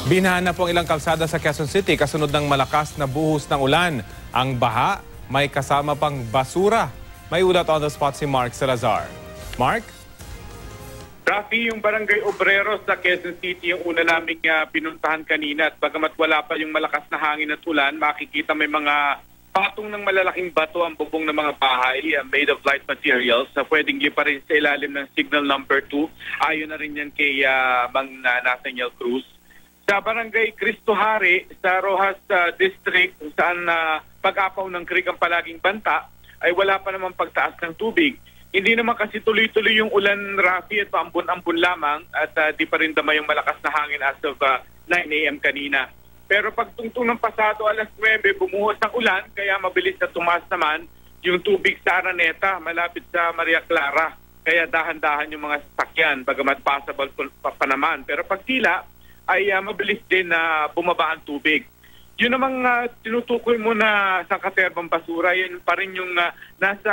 Binahan na po ang ilang kalsada sa Quezon City kasunod ng malakas na buhos ng ulan. Ang baha may kasama pang basura. May ulat on the spot si Mark Salazar. Mark? Rafi, yung Barangay Obrero sa Quezon City yung una naming pinuntahan kanina at bagamat wala pa yung malakas na hangin at ulan, makikita may mga patong ng malalaking bato ang bubong ng mga bahay made of light materials na pwedeng liparin sa ilalim ng signal number 2. Ayon na rin yan kay Mang Nathaniel Cruz. Sa Barangay Cristo Hari sa Rojas District saan pag-apaw ng creek ang palaging banta ay wala pa namang pagtaas ng tubig. Hindi naman kasi tuloy-tuloy yung ulan, Rafi, at paambon-ambon lamang at di pa rin damay yung malakas na hangin as of 9 a.m. kanina. Pero pagtungtong ng pasado alas 9, bumuhos ang ulan kaya mabilis na tumaas naman yung tubig sa Araneta malapit sa Maria Clara. Kaya dahan-dahan yung mga sasakyan bagamat passable pa naman. Pero pag tila ay mabilis din na bumaba ang tubig. Yun namang tinutukoy mo na sa katerbang basura, yun pa rin yung nasa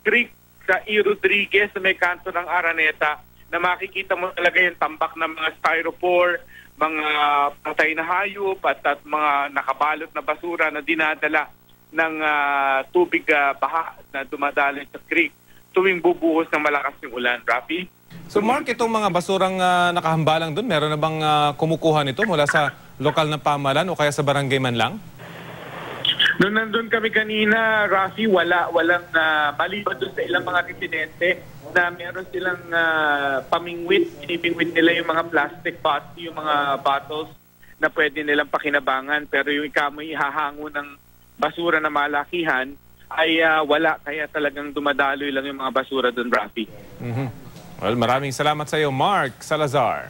creek sa E. Rodriguez sa may kanto ng Araneta na makikita mo talaga yung tambak ng mga styrofoam, mga patay na hayop at mga nakabalot na basura na dinadala ng tubig baha na dumadaloy sa creek tuwing bubuhos ng malakas ng ulan. Rafi? So Mark, itong mga basurang nakahambalang doon, meron na bang kumukuha nito mula sa lokal na pamahalaan o kaya sa barangay man lang? Noong nandun kami kanina, Rafi, walang maliban doon sa ilang mga residente na meron silang pamingwit, pinipingwit nila yung mga plastic pots, yung mga bottles na pwede nilang pakinabangan. Pero yung ikamoy hahango ng basura na malakihan ay wala. Kaya talagang dumadaloy lang yung mga basura doon, Rafi. Well, maraming salamat sa iyo, Mark Salazar.